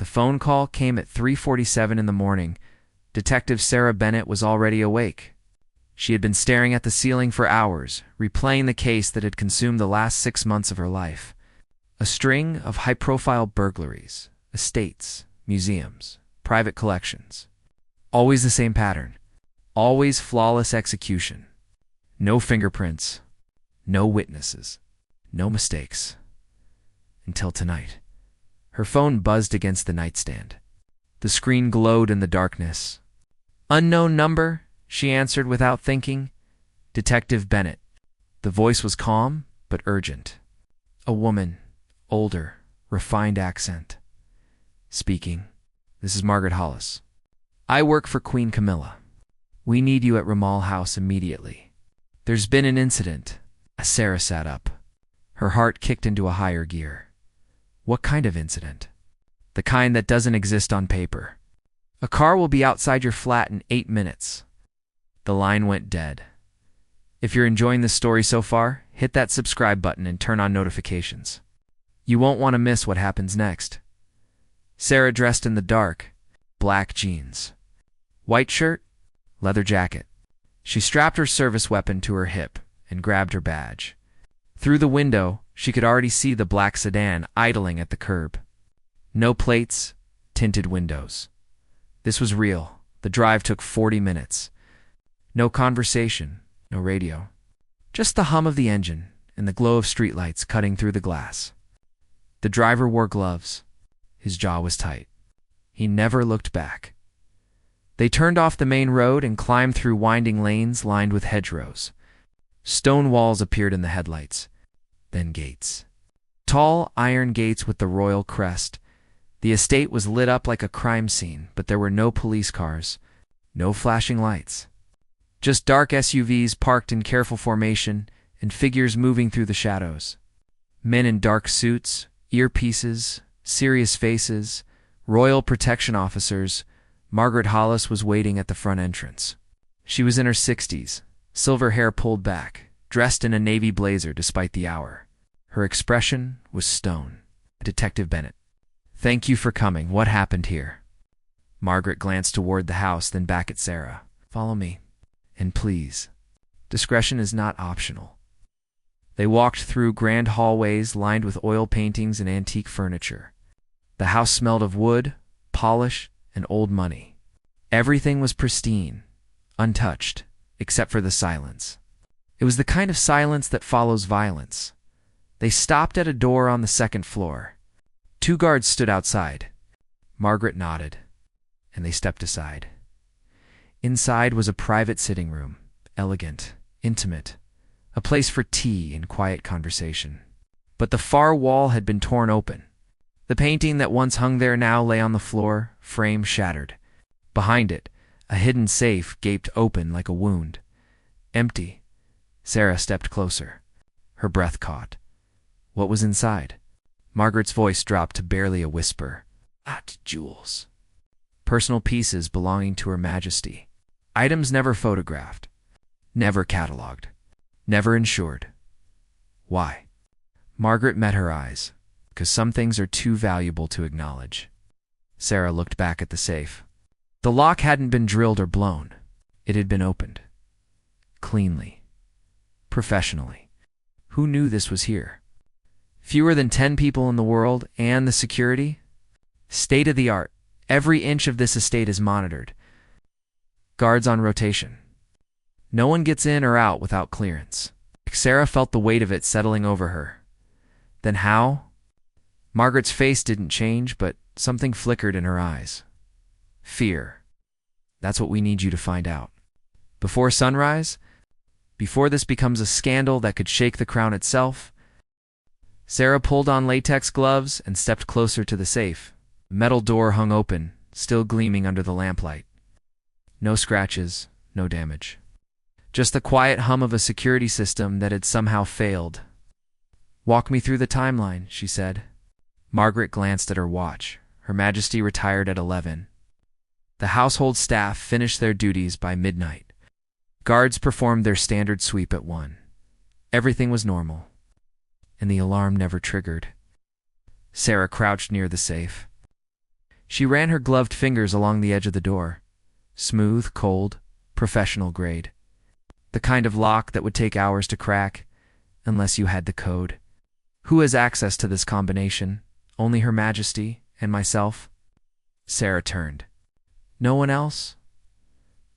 The phone call came at 3:47 in the morning. Detective Sarah Bennett was already awake. She had been staring at the ceiling for hours, replaying the case that had consumed the last 6 months of her life. A string of high-profile burglaries, estates, museums, private collections. Always the same pattern. Always flawless execution. No fingerprints. No witnesses. No mistakes. Until tonight. Her phone buzzed against the nightstand. The screen glowed in the darkness. "Unknown number," she answered without thinking. "Detective Bennett." The voice was calm, but urgent. A woman, older, refined accent. Speaking. "This is Margaret Hollis. I work for Queen Camilla. We need you at Ramal House immediately. There's been an incident." Sarah sat up. Her heart kicked into a higher gear. What kind of incident? The kind that doesn't exist on paper. "A car will be outside your flat in 8 minutes. The line went dead. If you're enjoying this story so far, hit that subscribe button and turn on notifications. You won't want to miss what happens next. Sarah dressed in the dark, black jeans. White shirt, leather jacket. She strapped her service weapon to her hip and grabbed her badge. Through the window, she could already see the black sedan idling at the curb. No plates, tinted windows. This was real. The drive took 40 minutes. No conversation, no radio. Just the hum of the engine and the glow of streetlights cutting through the glass. The driver wore gloves. His jaw was tight. He never looked back. They turned off the main road and climbed through winding lanes lined with hedgerows. Stone walls appeared in the headlights. Then gates. Tall iron gates with the royal crest. The estate was lit up like a crime scene, but there were no police cars, no flashing lights. Just dark SUVs parked in careful formation and figures moving through the shadows. Men in dark suits, earpieces, serious faces, royal protection officers. Margaret Hollis was waiting at the front entrance. She was in her 60s, silver hair pulled back, dressed in a navy blazer despite the hour. Her expression was stone. "Detective Bennett. Thank you for coming. What happened here?" Margaret glanced toward the house, then back at Sarah. "Follow me. And please, discretion is not optional." They walked through grand hallways lined with oil paintings and antique furniture. The house smelled of wood, polish, and old money. Everything was pristine, untouched, except for the silence. It was the kind of silence that follows violence. They stopped at a door on the second floor. 2 guards stood outside. Margaret nodded, and they stepped aside. Inside was a private sitting room, elegant, intimate, a place for tea and quiet conversation. But the far wall had been torn open. The painting that once hung there now lay on the floor, frame shattered. Behind it, a hidden safe gaped open like a wound. Empty. Sarah stepped closer. Her breath caught. What was inside? Margaret's voice dropped to barely a whisper. Jewels. Personal pieces belonging to Her Majesty. Items never photographed. Never catalogued. Never insured. Why? Margaret met her eyes. Because some things are too valuable to acknowledge. Sarah looked back at the safe. The lock hadn't been drilled or blown. It had been opened. Cleanly. Professionally. Who knew this was here? Fewer than 10 people in the world, and the security? State of the art. Every inch of this estate is monitored. Guards on rotation. No one gets in or out without clearance. Sarah felt the weight of it settling over her. Then how? Margaret's face didn't change, but something flickered in her eyes. Fear. That's what we need you to find out. Before sunrise? Before this becomes a scandal that could shake the crown itself? Sarah pulled on latex gloves and stepped closer to the safe. The metal door hung open, still gleaming under the lamplight. No scratches, no damage. Just the quiet hum of a security system that had somehow failed. "Walk me through the timeline," she said. Margaret glanced at her watch. Her Majesty retired at 11. The household staff finished their duties by midnight. Guards performed their standard sweep at 1. Everything was normal. And the alarm never triggered. Sarah crouched near the safe. She ran her gloved fingers along the edge of the door. Smooth, cold, professional grade. The kind of lock that would take hours to crack, unless you had the code. Who has access to this combination? Only Her Majesty and myself? Sarah turned. No one else?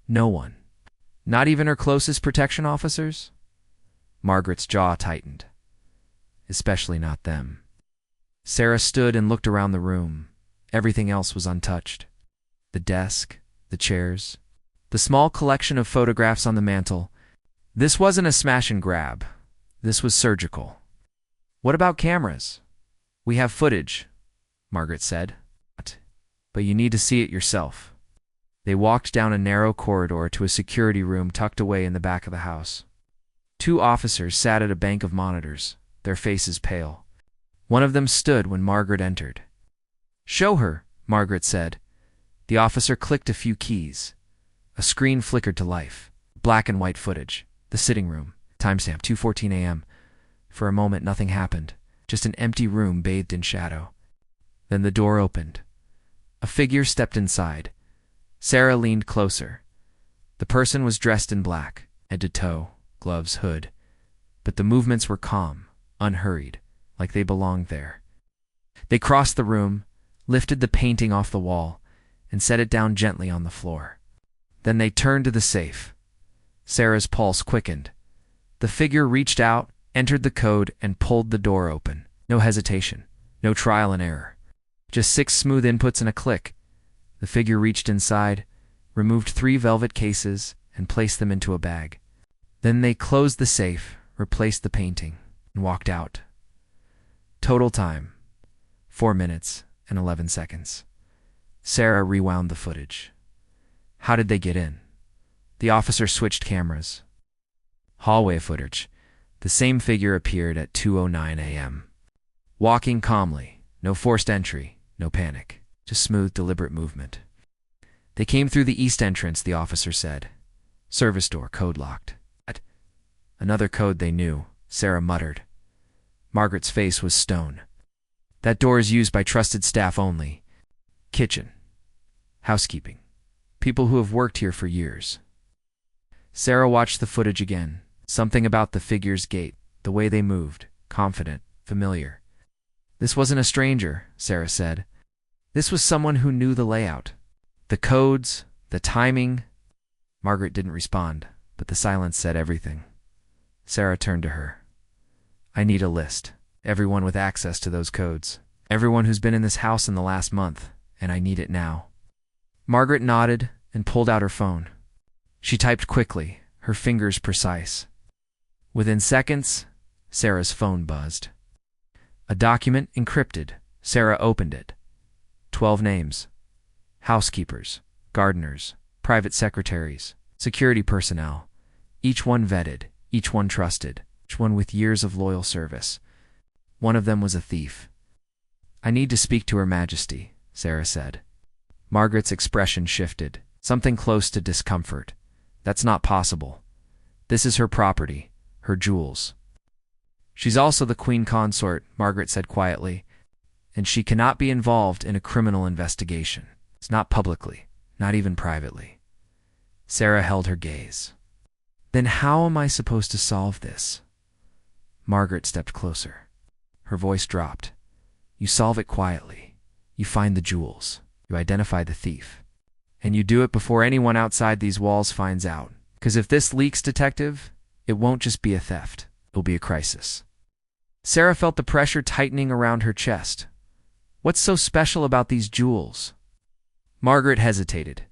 No one. Not even her closest protection officers? Margaret's jaw tightened. Especially not them. Sarah stood and looked around the room. Everything else was untouched. The desk, the chairs, the small collection of photographs on the mantel. This wasn't a smash and grab. This was surgical. What about cameras? We have footage, Margaret said. But you need to see it yourself. They walked down a narrow corridor to a security room tucked away in the back of the house. 2 officers sat at a bank of monitors, their faces pale. One of them stood when Margaret entered. Show her, Margaret said. The officer clicked a few keys. A screen flickered to life. Black and white footage. The sitting room. Timestamp 2:14 a.m. For a moment nothing happened. Just an empty room bathed in shadow. Then the door opened. A figure stepped inside. Sarah leaned closer. The person was dressed in black, head to toe, gloves, hood. But the movements were calm, unhurried, like they belonged there. They crossed the room, lifted the painting off the wall, and set it down gently on the floor. Then they turned to the safe. Sarah's pulse quickened. The figure reached out, entered the code, and pulled the door open. No hesitation, no trial and error. Just 6 smooth inputs and a click. The figure reached inside, removed 3 velvet cases, and placed them into a bag. Then they closed the safe, replaced the painting, and walked out. Total time, 4 minutes and 11 seconds. Sarah rewound the footage. How did they get in? The officer switched cameras. Hallway footage. The same figure appeared at 2:09 a.m. Walking calmly, no forced entry, no panic, just smooth, deliberate movement. They came through the east entrance, the officer said. Service door, code locked. Another code they knew, Sarah muttered. Margaret's face was stone. That door is used by trusted staff only. Kitchen. Housekeeping. People who have worked here for years. Sarah watched the footage again. Something about the figure's gait, the way they moved, confident, familiar. This wasn't a stranger, Sarah said. This was someone who knew the layout. The codes, the timing. Margaret didn't respond, but the silence said everything. Sarah turned to her. I need a list. Everyone with access to those codes. Everyone who's been in this house in the last month, and I need it now. Margaret nodded and pulled out her phone. She typed quickly, her fingers precise. Within seconds, Sarah's phone buzzed. A document encrypted. Sarah opened it. 12 names. Housekeepers, gardeners, private secretaries, security personnel. Each one vetted, each one trusted, each one with years of loyal service. One of them was a thief. I need to speak to Her Majesty, Sarah said. Margaret's expression shifted, something close to discomfort. That's not possible. This is her property, her jewels. She's also the queen consort, Margaret said quietly, and she cannot be involved in a criminal investigation. It's not publicly, not even privately. Sarah held her gaze. Then how am I supposed to solve this? Margaret stepped closer. Her voice dropped. You solve it quietly. You find the jewels. You identify the thief. And you do it before anyone outside these walls finds out. Because if this leaks, detective, it won't just be a theft. It'll be a crisis. Sarah felt the pressure tightening around her chest. What's so special about these jewels? Margaret hesitated.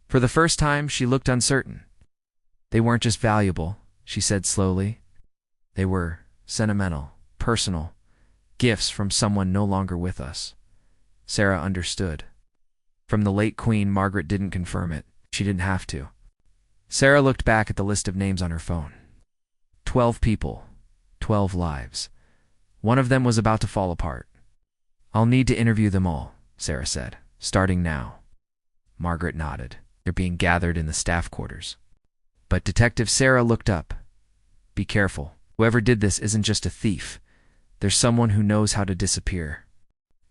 For the first time, she looked uncertain. They weren't just valuable, she said slowly. They were sentimental, personal, gifts from someone no longer with us. Sarah understood. From the late Queen, Margaret didn't confirm it. She didn't have to. Sarah looked back at the list of names on her phone. 12 people, 12 lives. One of them was about to fall apart. I'll need to interview them all, Sarah said, starting now. Margaret nodded. They're being gathered in the staff quarters. But Detective Sarah looked up. Be careful. Whoever did this isn't just a thief. There's someone who knows how to disappear.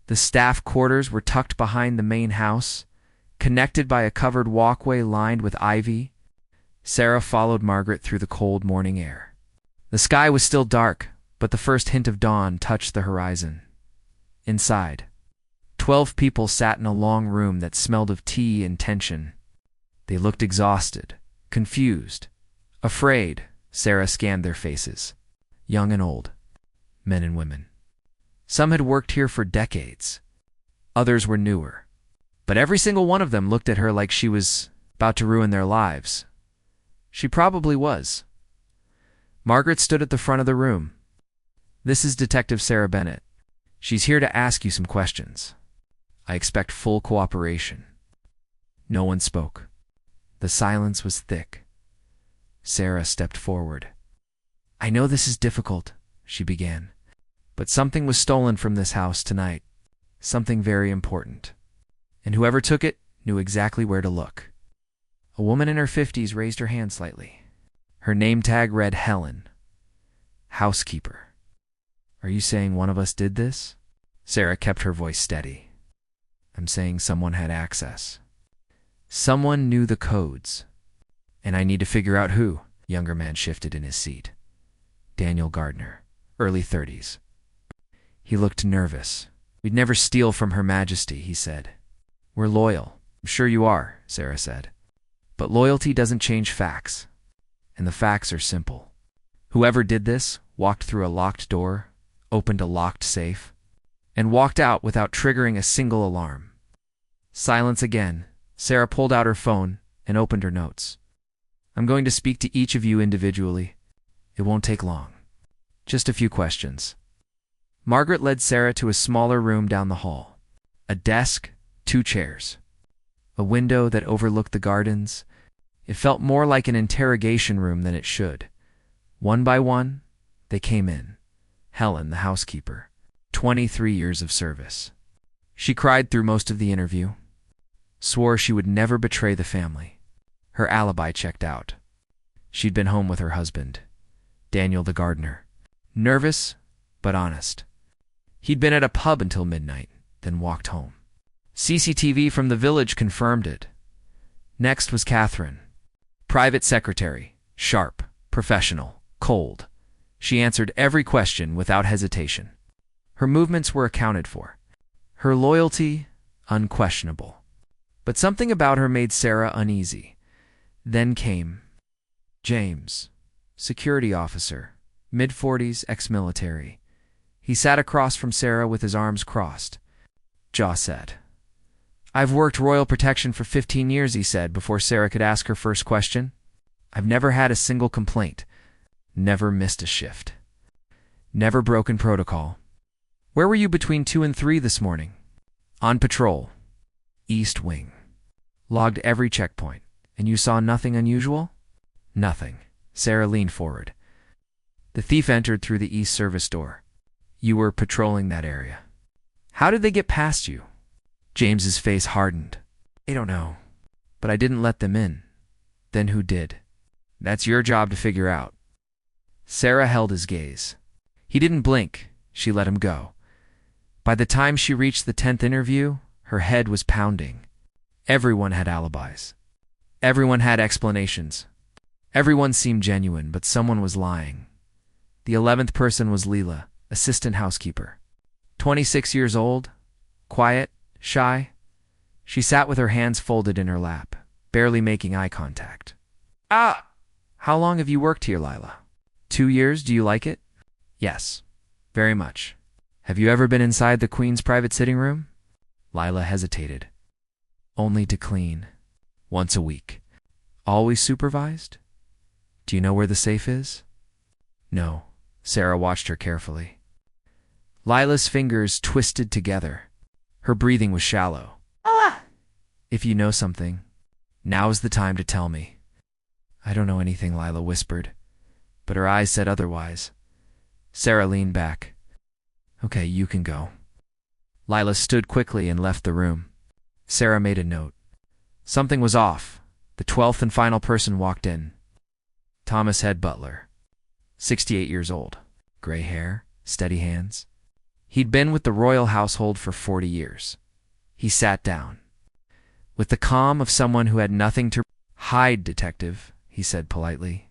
The staff quarters were tucked behind the main house, connected by a covered walkway lined with ivy. Sarah followed Margaret through the cold morning air. The sky was still dark, but the first hint of dawn touched the horizon. Inside, 12 people sat in a long room that smelled of tea and tension. They looked exhausted, confused, afraid. Sarah scanned their faces, young and old, men and women. Some had worked here for decades. Others were newer. But every single one of them looked at her like she was about to ruin their lives. She probably was. Margaret stood at the front of the room. "This is Detective Sarah Bennett. She's here to ask you some questions. I expect full cooperation." No one spoke. The silence was thick. Sarah stepped forward. "I know this is difficult," she began, "but something was stolen from this house tonight. Something very important. And whoever took it knew exactly where to look." A woman in her 50s raised her hand slightly. Her name tag read Helen, housekeeper. "Are you saying one of us did this?" Sarah kept her voice steady. "I'm saying someone had access. Someone knew the codes. And I need to figure out who." Younger man shifted in his seat. Daniel Gardner, early 30s. He looked nervous. "We'd never steal from Her Majesty," he said. "We're loyal." "I'm sure you are," Sarah said. "But loyalty doesn't change facts. And the facts are simple. Whoever did this walked through a locked door, opened a locked safe, and walked out without triggering a single alarm." Silence again. Sarah pulled out her phone and opened her notes. "I'm going to speak to each of you individually. It won't take long. Just a few questions." Margaret led Sarah to a smaller room down the hall. A desk, 2 chairs. A window that overlooked the gardens. It felt more like an interrogation room than it should. One by one, they came in. Helen, the housekeeper, 23 years of service. She cried through most of the interview. Swore she would never betray the family. Her alibi checked out. She'd been home with her husband, Daniel the gardener. Nervous, but honest. He'd been at a pub until midnight, then walked home. CCTV from the village confirmed it. Next was Catherine. Private secretary, sharp, professional, cold. She answered every question without hesitation. Her movements were accounted for. Her loyalty, unquestionable. But something about her made Sarah uneasy. Then came James, security officer, mid-40s, ex-military. He sat across from Sarah with his arms crossed. Jaw set. "I've worked royal protection for 15 years, he said before Sarah could ask her first question. "I've never had a single complaint. Never missed a shift. Never broken protocol." "Where were you between 2 and 3 this morning?" "On patrol. East Wing. Logged every checkpoint. And you saw nothing unusual?" "Nothing." Sarah leaned forward. "The thief entered through the east service door. You were patrolling that area. How did they get past you?" James's face hardened. "I don't know. But I didn't let them in. Then who did? That's your job to figure out." Sarah held his gaze. He didn't blink. She let him go. By the time she reached the 10th interview, her head was pounding. Everyone had alibis. Everyone had explanations. Everyone seemed genuine, but someone was lying. The 11th person was Leela, assistant housekeeper. 26 years old, quiet, shy. She sat with her hands folded in her lap, barely making eye contact. "Ah! How long have you worked here, Leela?" 2 years. Do you like it?" "Yes, very much." "Have you ever been inside the Queen's private sitting room?" Leela hesitated. "Only to clean. Once a week." "Always supervised? Do you know where the safe is?" "No." Sarah watched her carefully. Lila's fingers twisted together. Her breathing was shallow. "Ah! If you know something, now's the time to tell me." "I don't know anything," Leila whispered, but her eyes said otherwise. Sarah leaned back. "Okay, you can go." Leila stood quickly and left the room. Sarah made a note. Something was off. The 12th and final person walked in. Thomas Head Butler, 68 years old, gray hair, steady hands. He'd been with the royal household for 40 years. He sat down. With the calm of someone who had nothing to hide, detective, he said politely.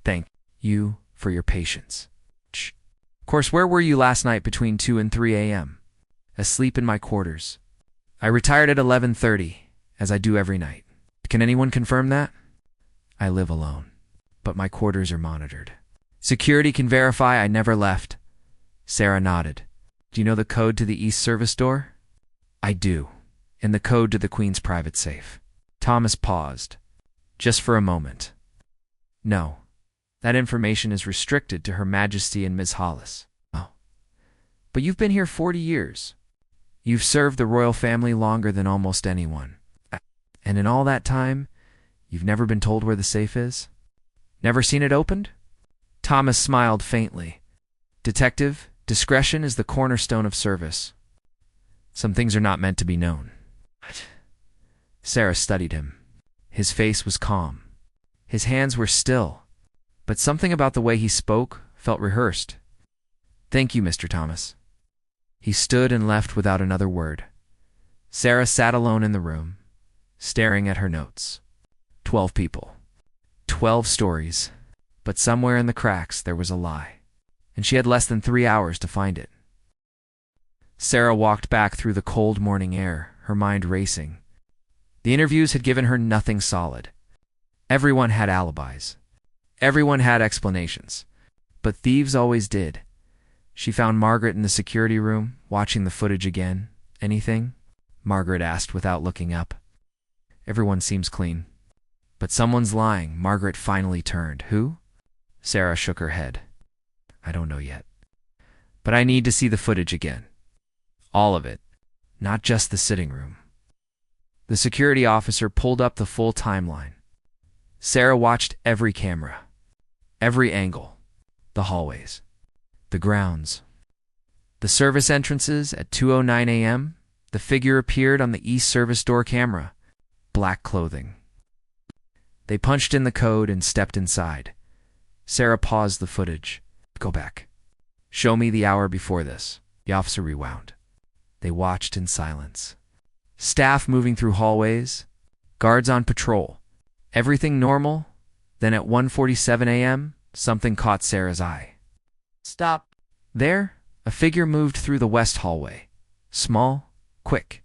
Thank you for your patience. Of course, where were you last night between 2 and 3 a.m.? Asleep in my quarters. I retired at 11:30, as I do every night. Can anyone confirm that? I live alone, but my quarters are monitored. Security can verify I never left. Sarah nodded. Do you know the code to the East Service door? I do, and the code to the Queen's private safe. Thomas paused, just for a moment. No, that information is restricted to Her Majesty and Ms. Hollis. Oh, but you've been here 40 years. You've served the royal family longer than almost anyone. And in all that time, you've never been told where the safe is? Never seen it opened? Thomas smiled faintly. Detective, discretion is the cornerstone of service. Some things are not meant to be known. Sarah studied him. His face was calm. His hands were still, but something about the way he spoke felt rehearsed. Thank you, Mr. Thomas. He stood and left without another word. Sarah sat alone in the room, staring at her notes. 12 people. 12 stories. But somewhere in the cracks there was a lie, and she had less than 3 hours to find it. Sarah walked back through the cold morning air, her mind racing. The interviews had given her nothing solid. Everyone had alibis. Everyone had explanations. But thieves always did. She found Margaret in the security room, watching the footage again. Anything? Margaret asked without looking up. Everyone seems clean. But someone's lying. Margaret finally turned. Who? Sarah shook her head. I don't know yet. But I need to see the footage again. All of it. Not just the sitting room. The security officer pulled up the full timeline. Sarah watched every camera. Every angle. The hallways. The grounds. The service entrances at 2:09 a.m. The figure appeared on the East Service door camera. Black clothing. They punched in the code and stepped inside. Sarah paused the footage. Go back. Show me the hour before this. The officer rewound. They watched in silence. Staff moving through hallways. Guards on patrol. Everything normal. Then at 1:47 a.m., something caught Sarah's eye. Stop. There, a figure moved through the west hallway. Small, quick.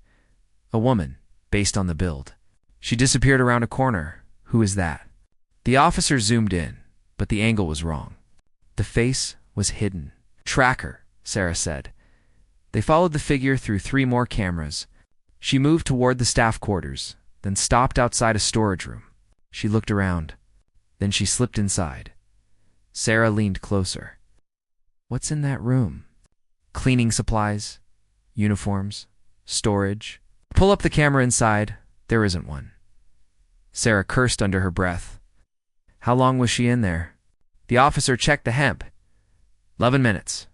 A woman, based on the build. She disappeared around a corner. Who is that? The officer zoomed in, but the angle was wrong. The face was hidden. Tracker, Sarah said. They followed the figure through 3 more cameras. She moved toward the staff quarters, then stopped outside a storage room. She looked around. Then she slipped inside. Sarah leaned closer. What's in that room? Cleaning supplies, uniforms, storage. Pull up the camera inside. There isn't one. Sarah cursed under her breath. How long was she in there? The officer checked the hemp. 11 minutes.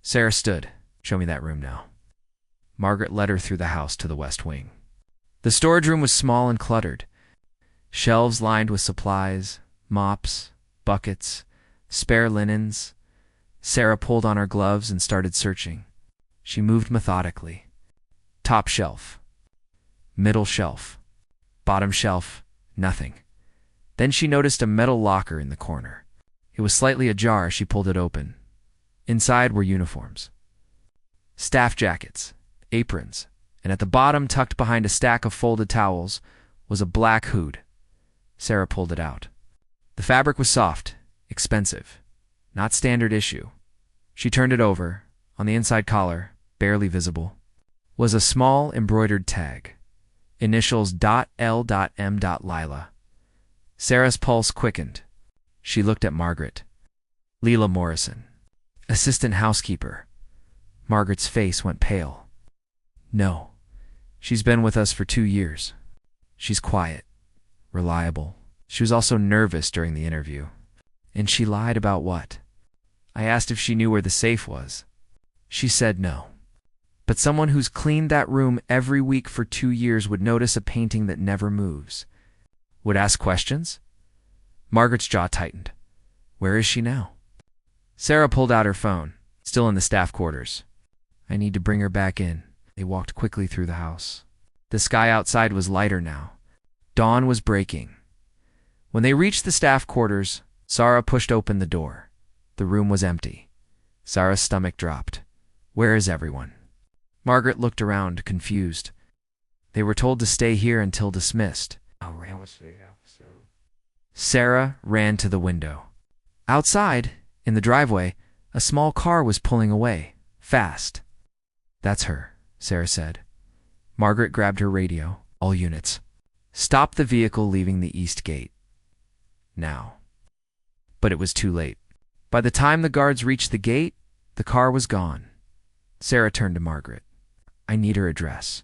Sarah stood. Show me that room now. Margaret led her through the house to the west wing. The storage room was small and cluttered. Shelves lined with supplies, mops, buckets, spare linens. Sarah pulled on her gloves and started searching. She moved methodically. Top shelf. Middle shelf. Bottom shelf. Nothing. Then she noticed a metal locker in the corner. It was slightly ajar. She pulled it open. Inside were uniforms. Staff jackets, aprons, and at the bottom, tucked behind a stack of folded towels, was a black hood. Sarah pulled it out. The fabric was soft, expensive, not standard issue. She turned it over. On the inside collar, barely visible, was a small embroidered tag. Initials .L.M. Leela. Sarah's pulse quickened. She looked at Margaret. Leela Morrison, assistant housekeeper. Margaret's face went pale. No, she's been with us for 2 years. She's quiet, reliable. She was also nervous during the interview. And she lied about what? I asked if she knew where the safe was. She said no. But someone who's cleaned that room every week for 2 years would notice a painting that never moves. Would ask questions? Margaret's jaw tightened. Where is she now? Sarah pulled out her phone. Still in the staff quarters. I need to bring her back in. They walked quickly through the house. The sky outside was lighter now. Dawn was breaking. When they reached the staff quarters, Sarah pushed open the door. The room was empty. Sarah's stomach dropped. Where is everyone? Margaret looked around, confused. They were told to stay here until dismissed. Sarah ran to the window. Outside, in the driveway, a small car was pulling away, fast. That's her, Sarah said. Margaret grabbed her radio. All units. Stop the vehicle leaving the east gate. Now. But it was too late. By the time the guards reached the gate, the car was gone. Sarah turned to Margaret. I need her address.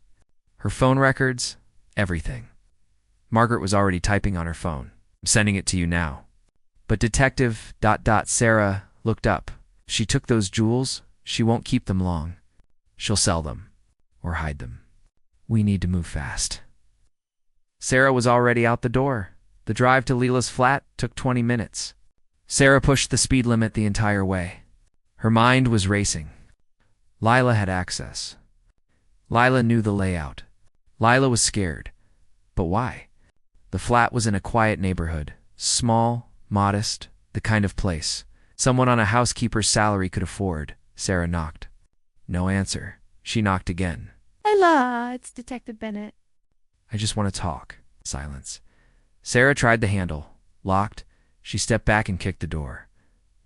Her phone records, everything. Margaret was already typing on her phone. I'm sending it to you now. But Detective... Sarah looked up. If she took those jewels, she won't keep them long. She'll sell them. Or hide them. We need to move fast. Sarah was already out the door. The drive to Leela's flat took 20 minutes. Sarah pushed the speed limit the entire way. Her mind was racing. Leela had access. Leela knew the layout. Leela was scared. But why? The flat was in a quiet neighborhood. Small, modest, the kind of place someone on a housekeeper's salary could afford. Sarah knocked. No answer. She knocked again. Leela, it's Detective Bennett. I just want to talk. Silence. Sarah tried the handle. Locked. She stepped back and kicked the door.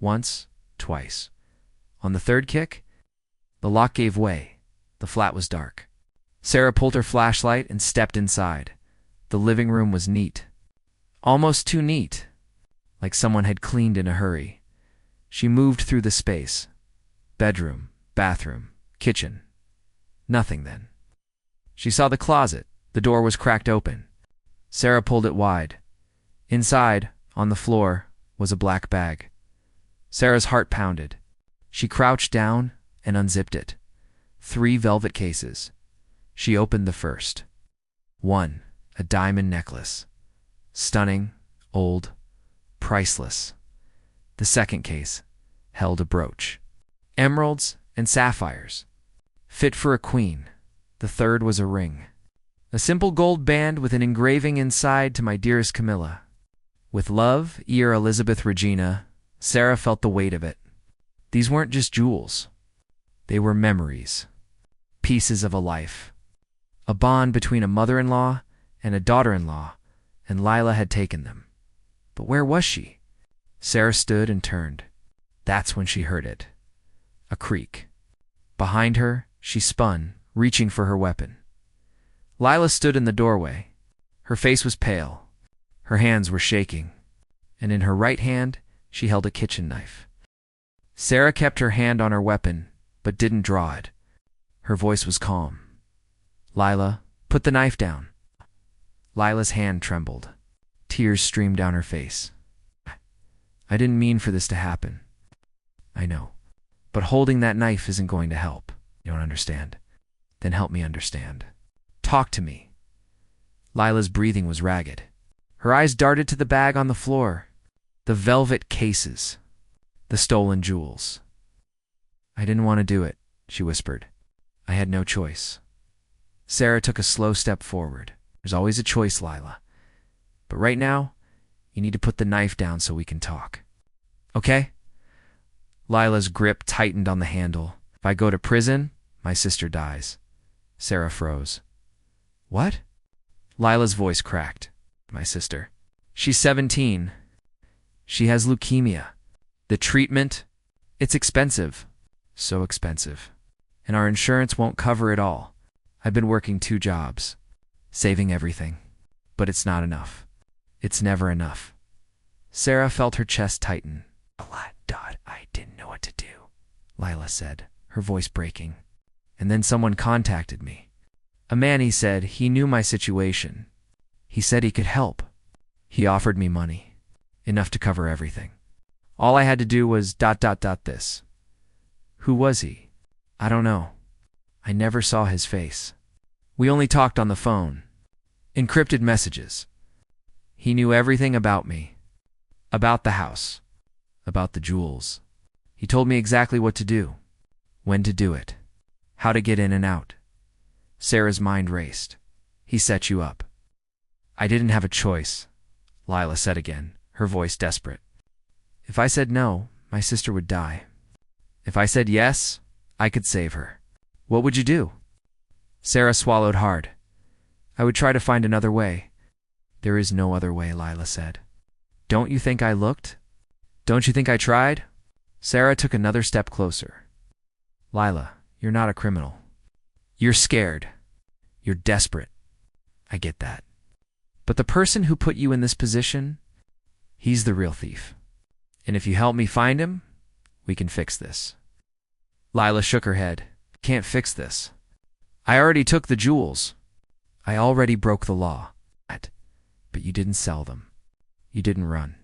Once, twice. On the third kick, the lock gave way. The flat was dark. Sarah pulled her flashlight and stepped inside. The living room was neat. Almost too neat. Like someone had cleaned in a hurry. She moved through the space. Bedroom, bathroom, kitchen. Nothing then. She saw the closet. The door was cracked open. Sarah pulled it wide. Inside, on the floor, was a black bag. Sarah's heart pounded. She crouched down and unzipped it. 3 velvet cases. She opened the first. One, a diamond necklace. Stunning, old, priceless. The second case held a brooch. Emeralds and sapphires. Fit for a queen. The third was a ring. A simple gold band with an engraving inside to my dearest Camilla. With love, Ear Elizabeth Regina, Sarah felt the weight of it. These weren't just jewels. They were memories. Pieces of a life. A bond between a mother-in-law and a daughter-in-law, and Leela had taken them. But where was she? Sarah stood and turned. That's when she heard it. A creak. Behind her, she spun, reaching for her weapon. Leela stood in the doorway. Her face was pale. Her hands were shaking. And in her right hand, she held a kitchen knife. Sarah kept her hand on her weapon, but didn't draw it. Her voice was calm. Leela, put the knife down. Leela's hand trembled. Tears streamed down her face. I didn't mean for this to happen. I know. But holding that knife isn't going to help. You don't understand? Then help me understand. Talk to me. Leela's breathing was ragged. Her eyes darted to the bag on the floor. The velvet cases. The stolen jewels. I didn't want to do it, she whispered. I had no choice. Sarah took a slow step forward. There's always a choice, Leela. But right now, you need to put the knife down so we can talk. Okay? Leela's grip tightened on the handle. If I go to prison, my sister dies. Sarah froze. What? Leela's voice cracked. My sister. She's 17. She has leukemia. The treatment, it's expensive. So expensive. And our insurance won't cover it all. I've been working 2 jobs, saving everything. But it's not enough. It's never enough. Sarah felt her chest tighten. I didn't know what to do, Leela said, her voice breaking. And then someone contacted me. A man, he said, he knew my situation. He said he could help. He offered me money. Enough to cover everything. All I had to do was ... this. Who was he? I don't know. I never saw his face. We only talked on the phone. Encrypted messages. He knew everything about me. About the house. About the jewels. He told me exactly what to do. when to do it, how to get in and out. Sarah's mind raced. He set you up. I didn't have a choice, Leela said again, her voice desperate. If I said no, my sister would die. If I said yes, I could save her. What would you do? Sarah swallowed hard. I would try to find another way. There is no other way, Leela said. Don't you think I looked? Don't you think I tried? Sarah took another step closer. Leela, you're not a criminal. You're scared. You're desperate. I get that. But the person who put you in this position, he's the real thief. And if you help me find him, we can fix this. Leela shook her head. Can't fix this. I already took the jewels. I already broke the law. But you didn't sell them. You didn't run.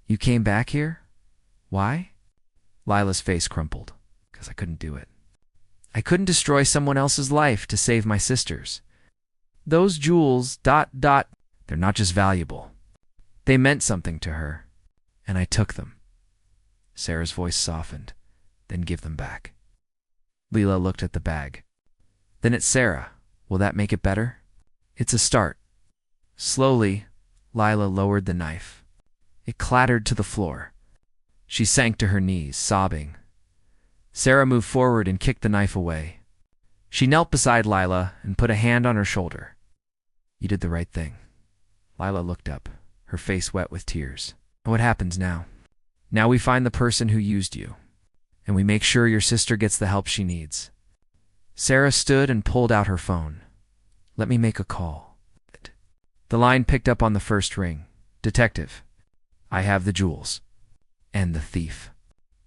You came back here? Why? Leila's face crumpled. Because I couldn't do it. I couldn't destroy someone else's life to save my sister's. Those jewels, they're not just valuable. They meant something to her. And I took them. Sarah's voice softened. Then give them back. Leela looked at the bag. Then it's Sarah. Will that make it better? It's a start. Slowly, Leela lowered the knife. It clattered to the floor. She sank to her knees, sobbing. Sarah moved forward and kicked the knife away. She knelt beside Leela and put a hand on her shoulder. You did the right thing. Leela looked up, her face wet with tears. What happens now? Now we find the person who used you, and we make sure your sister gets the help she needs. Sarah stood and pulled out her phone. Let me make a call. The line picked up on the first ring. Detective, I have the jewels. And the thief.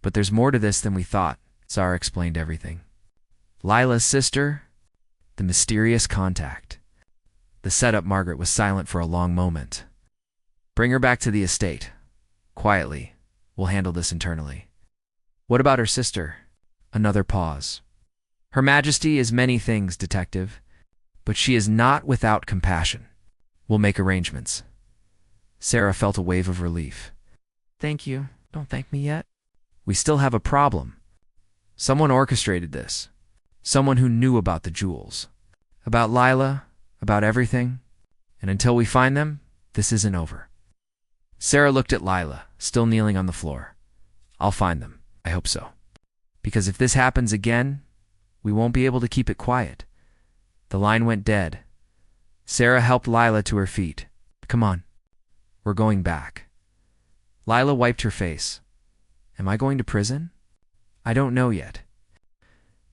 But there's more to this than we thought. Sarah explained everything. Leila's sister, the mysterious contact. The setup. Margaret was silent for a long moment. Bring her back to the estate. Quietly. We'll handle this internally. What about her sister? Another pause. Her Majesty is many things, Detective, but she is not without compassion. We'll make arrangements. Sarah felt a wave of relief. Thank you. Don't thank me yet. We still have a problem. Someone orchestrated this. Someone who knew about the jewels. About Leela, about everything. And until we find them, this isn't over. Sarah looked at Leela, still kneeling on the floor. I'll find them. I hope so. Because if this happens again, we won't be able to keep it quiet. The line went dead. Sarah helped Leela to her feet. Come on. We're going back. Leela wiped her face. Am I going to prison? I don't know yet.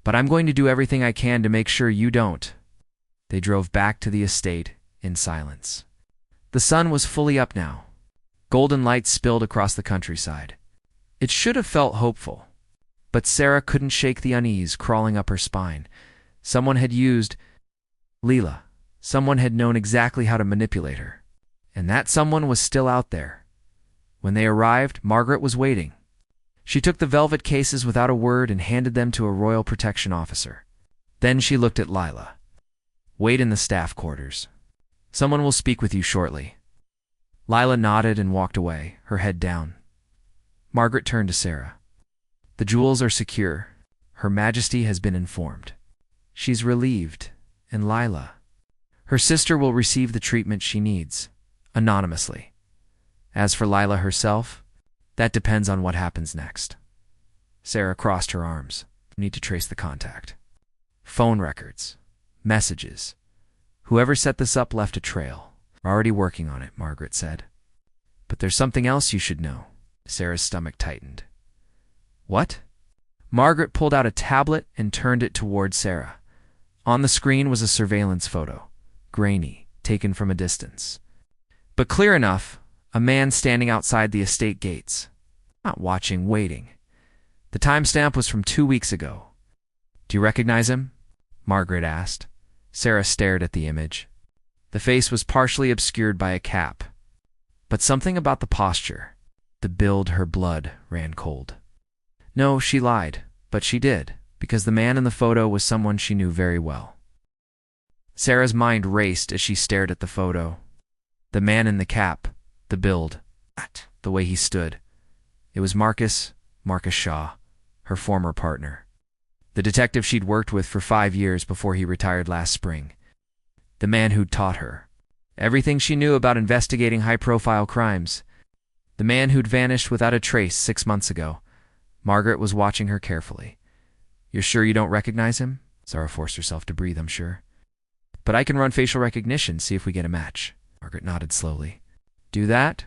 But I'm going to do everything I can to make sure you don't. They drove back to the estate in silence. The sun was fully up now. Golden light spilled across the countryside. It should have felt hopeful. But Sarah couldn't shake the unease crawling up her spine. Someone had used Leela. Someone had known exactly how to manipulate her. And that someone was still out there. When they arrived, Margaret was waiting. She took the velvet cases without a word and handed them to a royal protection officer. Then she looked at Leela. Wait in the staff quarters. Someone will speak with you shortly. Leela nodded and walked away, her head down. Margaret turned to Sarah. The jewels are secure. Her Majesty has been informed. She's relieved. And Leela, her sister will receive the treatment she needs, anonymously. As for Leela herself, that depends on what happens next. Sarah crossed her arms. Need to trace the contact. Phone records. Messages. Whoever set this up left a trail. We're already working on it, Margaret said. But there's something else you should know. Sarah's stomach tightened. What? Margaret pulled out a tablet and turned it toward Sarah. On the screen was a surveillance photo, grainy, taken from a distance. But clear enough, a man standing outside the estate gates. Not watching, waiting. The timestamp was from 2 weeks ago. Do you recognize him? Margaret asked. Sarah stared at the image. The face was partially obscured by a cap. But something about the posture, the build, her blood ran cold. No, she lied, but she did, because the man in the photo was someone she knew very well. Sarah's mind raced as she stared at the photo. The man in the cap, the build, the way he stood. It was Marcus Shaw, her former partner. The detective she'd worked with for 5 years before he retired last spring. The man who'd taught her everything she knew about investigating high-profile crimes. The man who'd vanished without a trace 6 months ago. Margaret was watching her carefully. "You're sure you don't recognize him?" Sarah forced herself to breathe, "I'm sure. But I can run facial recognition, see if we get a match." Margaret nodded slowly. "Do that?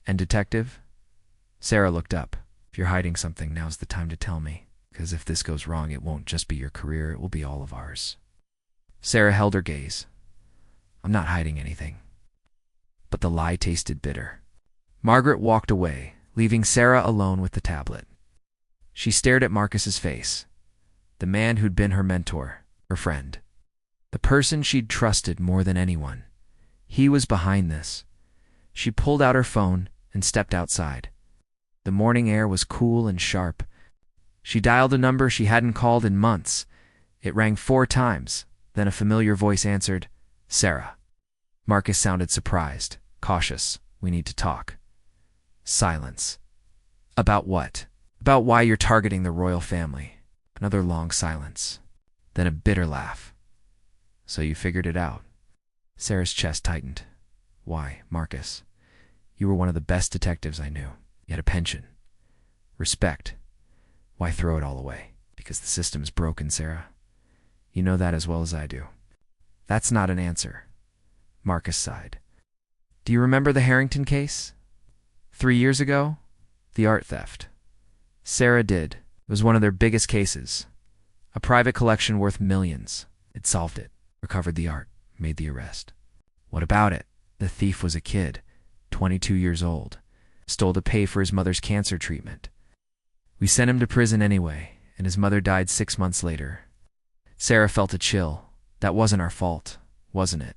And detective?" Sarah looked up. "If you're hiding something, now's the time to tell me. Because if this goes wrong, it won't just be your career, it will be all of ours." Sarah held her gaze. "I'm not hiding anything." But the lie tasted bitter. Margaret walked away, leaving Sarah alone with the tablet. She stared at Marcus's face, the man who'd been her mentor, her friend, the person she'd trusted more than anyone. He was behind this. She pulled out her phone and stepped outside. The morning air was cool and sharp. She dialed a number she hadn't called in months. It rang 4 times, then a familiar voice answered, "Sarah." Marcus sounded surprised, cautious. "We need to talk." Silence. "About what?" "About why you're targeting the royal family." Another long silence. Then a bitter laugh. "So you figured it out?" Sarah's chest tightened. "Why, Marcus? You were one of the best detectives I knew. You had a pension. Respect. Why throw it all away?" "Because the system's broken, Sarah. You know that as well as I do." "That's not an answer." Marcus sighed. "Do you remember the Harrington case? 3 years ago? The art theft." Sarah did. It was one of their biggest cases. A private collection worth millions. It solved it, recovered the art, made the arrest. "What about it?" "The thief was a kid, 22 years old. Stole to pay for his mother's cancer treatment. We sent him to prison anyway, and his mother died 6 months later." Sarah felt a chill. "That wasn't our fault, wasn't it?"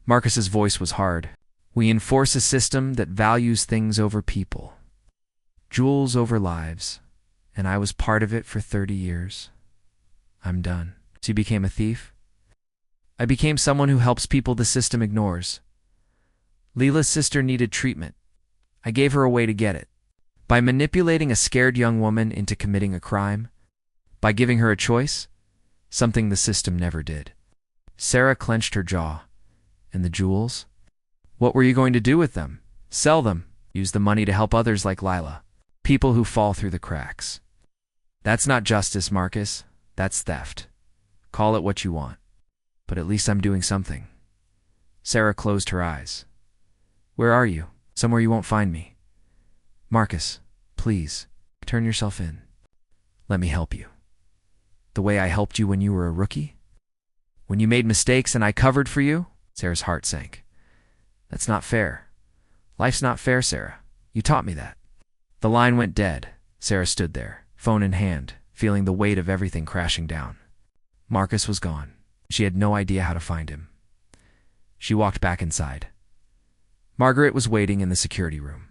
Marcus's voice was hard. "We enforce a system that values things over people. Jewels over lives. And I was part of it for 30 years. I'm done." "So you became a thief?" "I became someone who helps people the system ignores. Leela's sister needed treatment. I gave her a way to get it. By manipulating a scared young woman into committing a crime. By giving her a choice. Something the system never did." Sarah clenched her jaw. "And the jewels? What were you going to do with them? Sell them? Use the money to help others like Leela? People who fall through the cracks?" "That's not justice, Marcus. That's theft. Call it what you want. But at least I'm doing something." Sarah closed her eyes. "Where are you? Somewhere you won't find me." "Marcus, please, turn yourself in. Let me help you. The way I helped you when you were a rookie? When you made mistakes and I covered for you?" Sarah's heart sank. "That's not fair. Life's not fair, Sarah. You taught me that." The line went dead. Sarah stood there, phone in hand, feeling the weight of everything crashing down. Marcus was gone. She had no idea how to find him. She walked back inside. Margaret was waiting in the security room.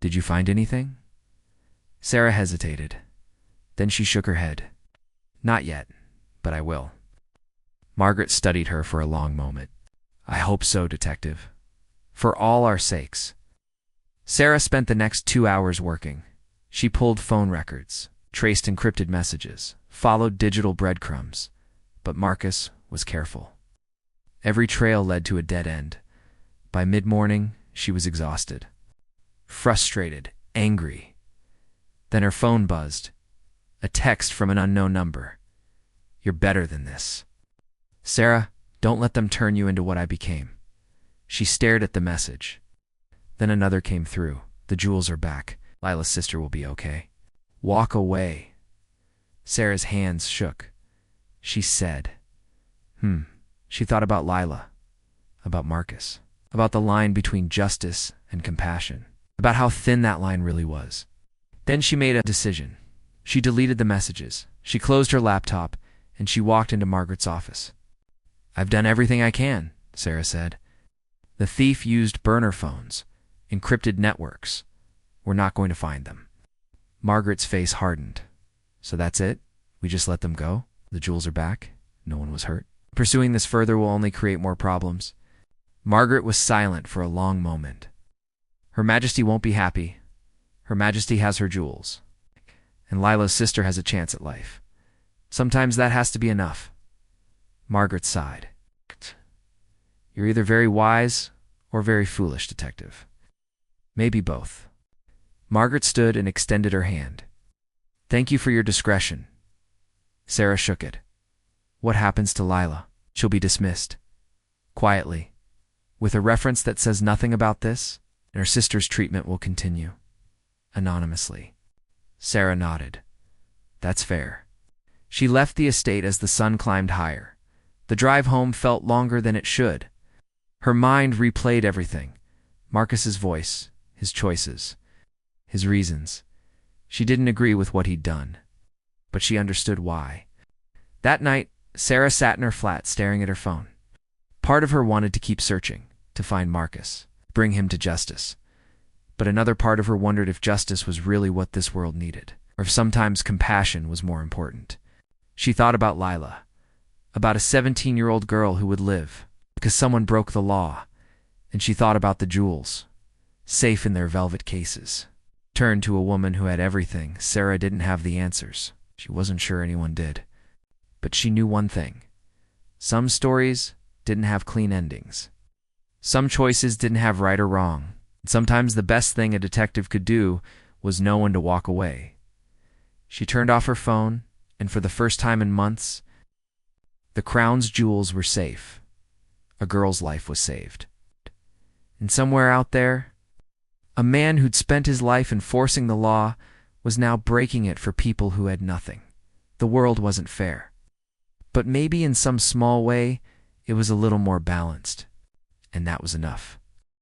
"Did you find anything?" Sarah hesitated. Then she shook her head. "Not yet, but I will." Margaret studied her for a long moment. "I hope so, detective. For all our sakes." Sarah spent the next 2 hours working. She pulled phone records, traced encrypted messages, followed digital breadcrumbs. But Marcus was careful. Every trail led to a dead end. By mid-morning, she was exhausted. Frustrated, angry. Then her phone buzzed. A text from an unknown number. "You're better than this. Sarah, don't let them turn you into what I became." She stared at the message. Then another came through. "The jewels are back. Lila's sister will be okay. Walk away." Sarah's hands shook. She said, She thought about Lila, about Marcus, about the line between justice and compassion, about how thin that line really was. Then she made a decision. She deleted the messages. She closed her laptop, and she walked into Margaret's office. "I've done everything I can," Sarah said. "The thief used burner phones, encrypted networks. We're not going to find them." Margaret's face hardened. "So that's it? We just let them go? The jewels are back? No one was hurt? Pursuing this further will only create more problems." Margaret was silent for a long moment. "Her Majesty won't be happy. Her Majesty has her jewels. And Lila's sister has a chance at life. Sometimes that has to be enough. Margaret sighed. You're either very wise or very foolish, detective. Maybe both. Margaret stood and extended her hand. Thank you for your discretion. Sarah shook it. What happens to Leela? She'll be dismissed. Quietly. With a reference that says nothing about this, and her sister's treatment will continue. Anonymously. Sarah nodded. That's fair. She left the estate as the sun climbed higher. The drive home felt longer than it should. Her mind replayed everything. Marcus's voice, his choices, his reasons. She didn't agree with what he'd done, but she understood why. That night, Sarah sat in her flat staring at her phone. Part of her wanted to keep searching, to find Marcus, bring him to justice. But another part of her wondered if justice was really what this world needed, or if sometimes compassion was more important. She thought about Leela, about a 17-year-old girl who would live because someone broke the law, and she thought about the jewels, safe in their velvet cases. Turned to a woman who had everything. Sarah didn't have the answers. She wasn't sure anyone did. But she knew one thing. Some stories didn't have clean endings. Some choices didn't have right or wrong. And sometimes the best thing a detective could do was know when to walk away. She turned off her phone, and for the first time in months, the crown's jewels were safe. A girl's life was saved. And somewhere out there, a man who'd spent his life enforcing the law was now breaking it for people who had nothing. The world wasn't fair. But maybe in some small way, it was a little more balanced. And that was enough.